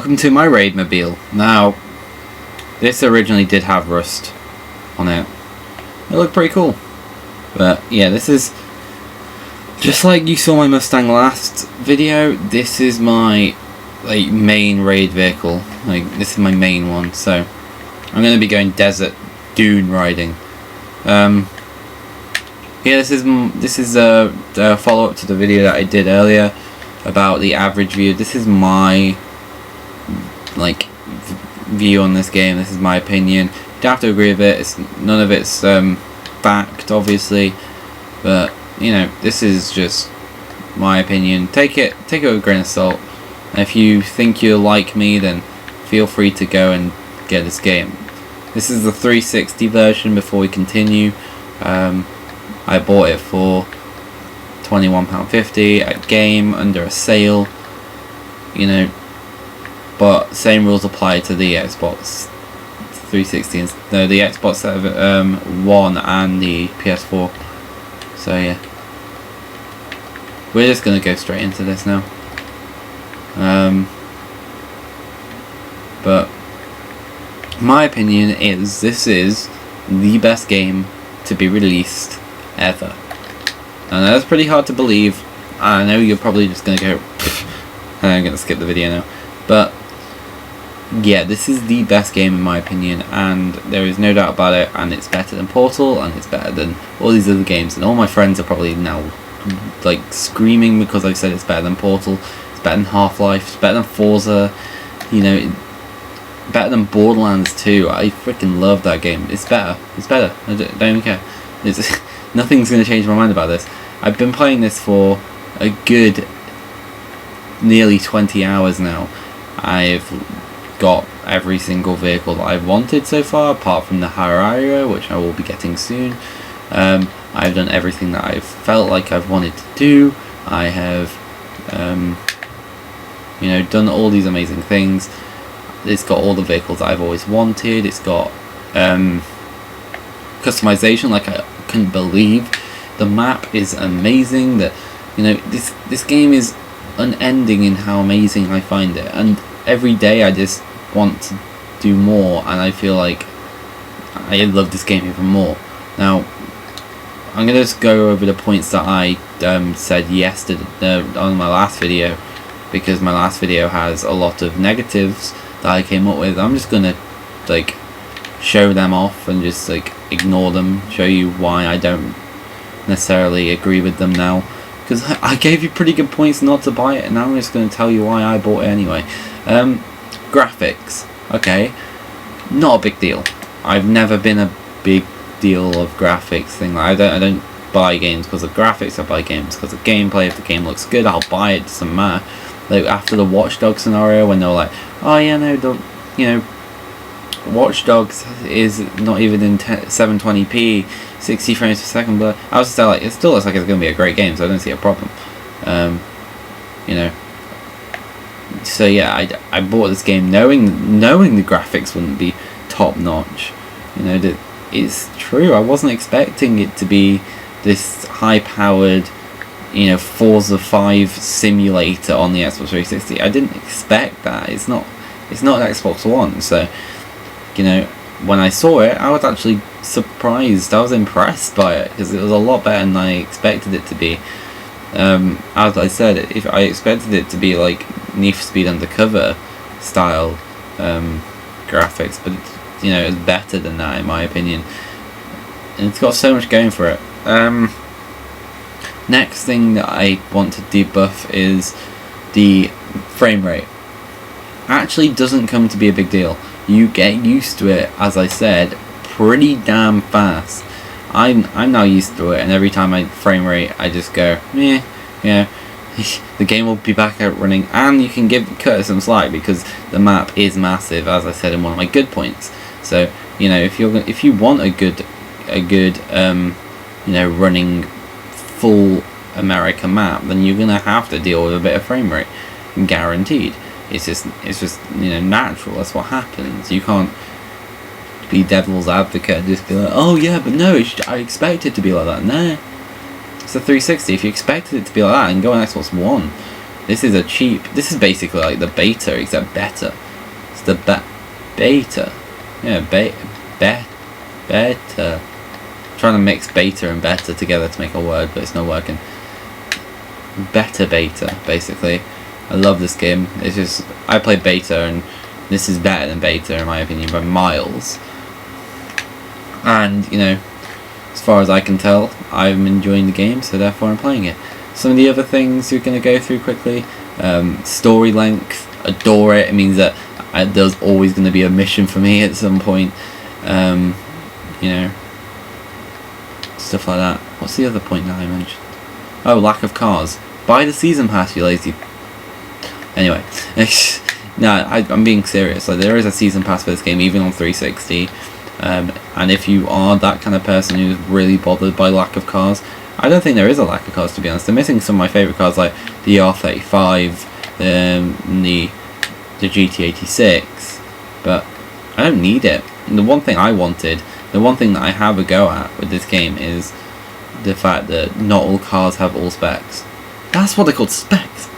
Welcome to my Raidmobile. Now, this originally did have rust on it. It looked pretty cool. But yeah, this is just like you saw my Mustang last video. This is my main raid vehicle. This is my main one. So I'm going to be going desert dune riding. Yeah, this is a follow up to the video that I did earlier about the average view. This is my view on this game. This is my opinion. You don't have to agree with it. None of it's fact, obviously, but you know, this is just my opinion. Take it with a grain of salt. And if you think you're like me, then feel free to go and get this game. This is the 360 version. Before we continue, I bought it for £21.50 at Game under a sale, you know, but same rules apply to the Xbox 360 and no, the Xbox One and the PS4. So yeah, we're just gonna go straight into this now. But my opinion is this is the best game to be released ever. And that's pretty hard to believe. I know you're probably just gonna go I'm gonna skip the video now, but yeah, this is the best game in my opinion, and there is no doubt about it. And it's better than Portal, and it's better than all these other games, and all my friends are probably now screaming because I've said it's better than Portal, it's better than Half-Life, it's better than Forza, you know, better than Borderlands 2. I freaking love that game. It's better. I don't even care. Nothing's going to change my mind about this. I've been playing this for a good nearly 20 hours now. I've got every single vehicle that I've wanted so far, apart from the Harrier, which I will be getting soon. I've done everything that I've felt like I've wanted to do. I have you know, done all these amazing things. It's got all the vehicles that I've always wanted. It's got customization like I couldn't believe. The map is amazing. That, you know, this game is unending in how amazing I find it, and every day I just want to do more, and I feel like I love this game even more. Now I'm gonna just go over the points that I said yesterday on my last video, because my last video has a lot of negatives that I came up with. I'm just gonna show them off and just ignore them, show you why I don't necessarily agree with them now, because I gave you pretty good points not to buy it, and now I'm just going to tell you why I bought it anyway. Graphics, okay, not a big deal. I've never been a big deal of graphics thing. I don't buy games because of graphics. I buy games because of gameplay. If the game looks good, I'll buy it. Doesn't matter. After the Watch Dogs scenario, when they were like, oh yeah, no, you know, Watch Dogs is not even in 720p, 60 frames per second, but I was still it still looks like it's going to be a great game, so I don't see a problem. You know, so yeah, I bought this game knowing the graphics wouldn't be top notch. You know, it's true. I wasn't expecting it to be this high powered, you know, Forza 5 simulator on the Xbox 360. I didn't expect that. It's not an Xbox One, so you know, when I saw it, I was actually surprised. I was impressed by it, because it was a lot better than I expected it to be. As I said, if I expected it to be Need for Speed Undercover style graphics, but you know, it's better than that in my opinion, and it's got so much going for it. Next thing that I want to debuff is the frame rate. Actually doesn't come to be a big deal. You get used to it, as I said, pretty damn fast. I'm now used to it, and every time I frame rate, I just go, meh, you know, the game will be back out running, and you can cut it some slack because the map is massive, as I said in one of my good points. So you know, if you want a good you know, running full America map, then you're gonna have to deal with a bit of frame rate, guaranteed. It's just you know, natural. That's what happens. You can't be devil's advocate and just be like, oh yeah, but no, I expect it to be like that. No, it's a 360. If you expected it to be like that, and go on Xbox One, This is this is basically like the beta, except better. It's the beta. Yeah, beta. I'm trying to mix beta and better together to make a word, but it's not working. Better beta, basically. I love this game. It's just, I play beta, and this is better than beta in my opinion by miles. And, you know, as far as I can tell, I'm enjoying the game, so therefore I'm playing it. Some of the other things you're going to go through quickly. Story length, adore it. It means that there's always going to be a mission for me at some point. You know, stuff like that. What's the other point that I mentioned? Oh, lack of cars. Buy the season pass, you lazy. Anyway, no, I'm being serious. Like, there is a season pass for this game, even on 360. And if you are that kind of person who's really bothered by lack of cars, I don't think there is a lack of cars, to be honest. They're missing some of my favourite cars, like the R35, the GT86, but I don't need it. And the one thing I wanted, the one thing that I have a go at with this game is the fact that not all cars have all specs. That's what they're called, specs.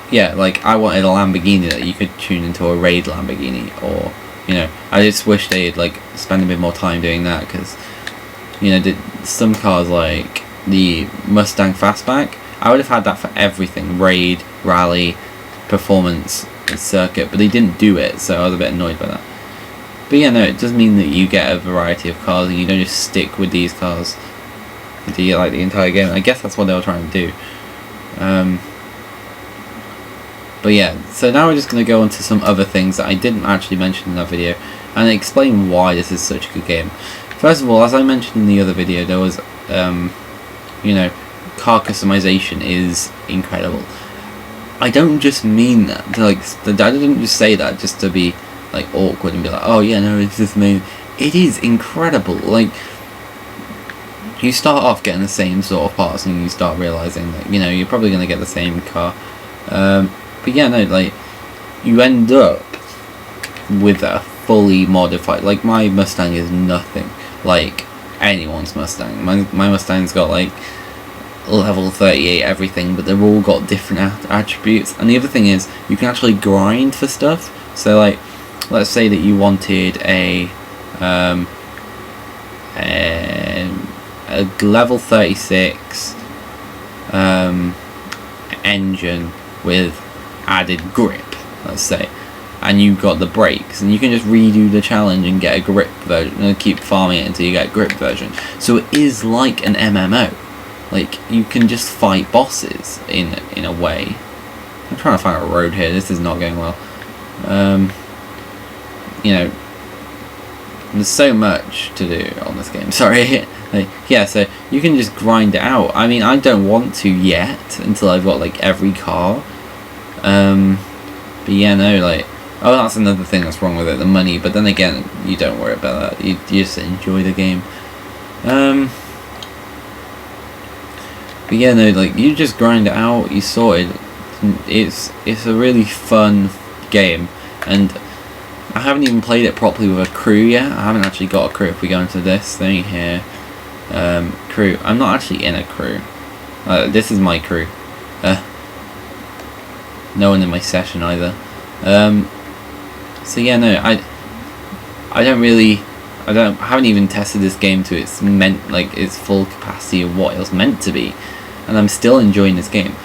Yeah, like, I wanted a Lamborghini that you could tune into a raid Lamborghini, or, you know, I just wish they'd, like, spend a bit more time doing that, because, you know, some cars, like the Mustang Fastback, I would have had that for everything, raid, rally, performance, circuit, but they didn't do it, so I was a bit annoyed by that. But yeah, no, it does mean that you get a variety of cars, and you don't just stick with these cars for the entire game. I guess that's what they were trying to do. But yeah, so now we're just going to go on to some other things that I didn't actually mention in that video, and explain why this is such a good game. First of all, as I mentioned in the other video, there was, you know, car customization is incredible. I don't just mean that, like, I didn't just say that just to be, like, awkward and be like, oh yeah, no, it's just amazing. It is incredible. Like, you start off getting the same sort of parts, and you start realising that, you know, you're probably going to get the same car. But yeah, no, like, you end up with a fully modified, like, my Mustang is nothing like anyone's Mustang. My Mustang's got, like, level 38 everything, but they've all got different attributes. And the other thing is, you can actually grind for stuff. So, like, let's say that you wanted a level 36 engine with added grip, let's say, and you got the brakes, and you can just redo the challenge and get a grip version and keep farming it until you get a grip version. So it is like an MMO. Like, you can just fight bosses in a way. I'm trying to find a road here, this is not going well. You know, there's so much to do on this game, sorry. Like, yeah, so you can just grind it out. I mean, I don't want to yet, until I've got, like, every car. But yeah, no, like, oh, that's another thing that's wrong with it, the money. But then again, you don't worry about that, you just enjoy the game. But yeah, no, like, you just grind it out, you sort it. It's a really fun game, and I haven't even played it properly with a crew yet. I haven't actually got a crew. If we go into this thing here, crew, I'm not actually in a crew. This is my crew. No one in my session either. So yeah, no, I haven't even tested this game to its full capacity of what it was meant to be, and I'm still enjoying this game.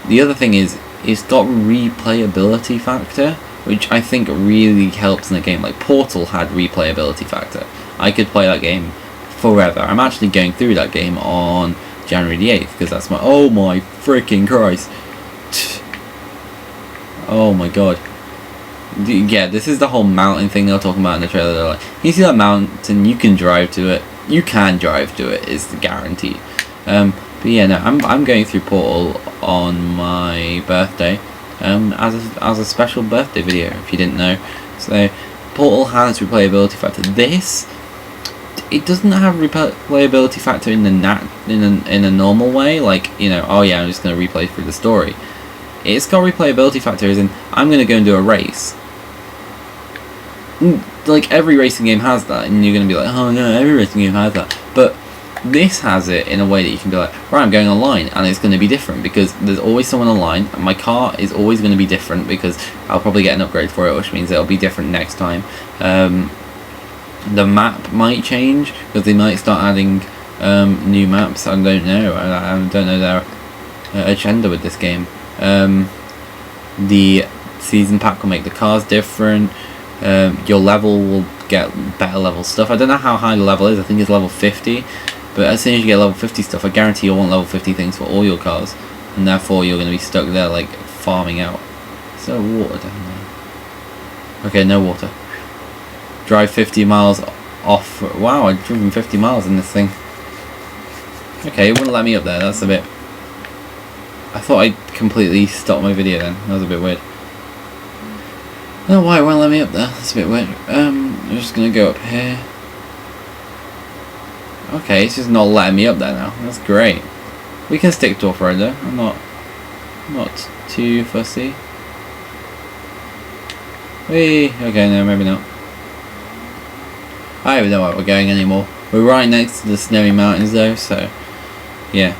The other thing is, it's got replayability factor, which I think really helps in the game. Like, Portal had replayability factor. I could play that game forever. I'm actually going through that game on January the 8th, because that's oh my freaking Christ. Oh my god. Yeah, this is the whole mountain thing they were talking about in the trailer. They're like, you see that mountain, you can drive to it. You can drive to it, is the guarantee. But yeah, no, I'm going through Portal on my birthday, as a special birthday video, if you didn't know. So, Portal has replayability factor. This, it doesn't have replayability factor in a normal way, like, you know, oh yeah, I'm just going to replay through the story. It's got replayability factor as in, I'm going to go and do a race. Like, every racing game has that, and you're going to be like, oh no, every racing game has that. But This has it in a way that you can be like, right, I'm going online, and it's going to be different because there's always someone online, and my car is always going to be different because I'll probably get an upgrade for it, which means it'll be different next time. The map might change because they might start adding new maps. I don't know. I don't know their agenda with this game. The season pack will make the cars different. Your level will get better level stuff. I don't know how high the level is. I think it's level 50. But as soon as you get level 50 stuff, I guarantee you'll want level 50 things for all your cars. And therefore you're going to be stuck there like farming out. Is there water down there? Okay, no water. Drive 50 miles off. Wow, I've driven 50 miles in this thing. Okay, it wouldn't let me up there. That's a bit... I thought I'd completely stopped my video then. That was a bit weird. I don't know why it won't let me up there. That's a bit weird. I'm just going to go up here. Okay, it's just not letting me up there now. That's great. We can stick to off-road though. I'm not too fussy. Whee! Okay, no, maybe not. I don't even know where we're going anymore. We're right next to the snowy mountains though, so yeah.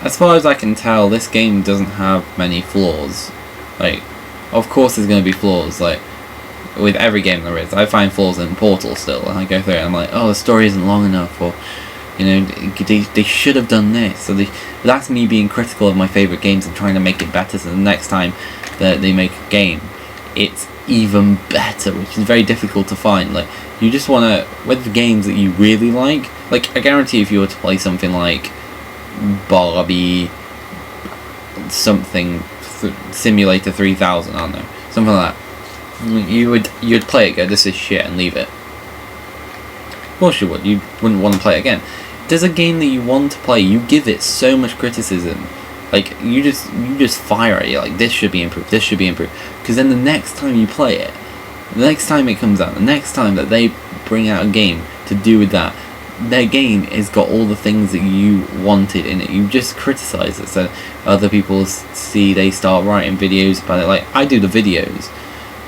As far as I can tell, this game doesn't have many flaws. Like, of course there's going to be flaws, like, with every game there is. I find flaws in Portal still, and I go through it and I'm like, oh, the story isn't long enough, or, you know, they should have done this. So that's me being critical of my favourite games and trying to make it better, so the next time that they make a game, it's even better, which is very difficult to find. Like, you just want to, with the games that you really like, I guarantee if you were to play something like Barbie something Simulator 3000, I don't know, something like that, you'd play it, go, this is shit, and leave it. Of course you would. You wouldn't want to play it again. There's a game that you want to play, you give it so much criticism, like you just fire it. You're like, this should be improved, this should be improved, because then the next time you play it, the next time it comes out, the next time that they bring out a game to do with that, their game has got all the things that you wanted in it. You just criticize it, so other people see, they start writing videos about it. Like, I do the videos,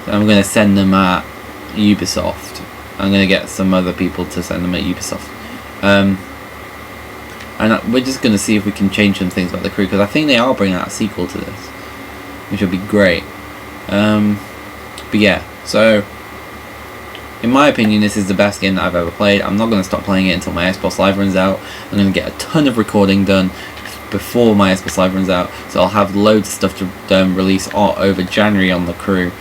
I'm going to send them at Ubisoft. I'm going to get some other people to send them at Ubisoft, and we're just going to see if we can change some things about the crew, because I think they are bringing out a sequel to this, which would be great. But yeah, so in my opinion, this is the best game that I've ever played. I'm not going to stop playing it until my Xbox Live runs out. I'm going to get a ton of recording done before my Xbox Live runs out, so I'll have loads of stuff to release over January on the crew,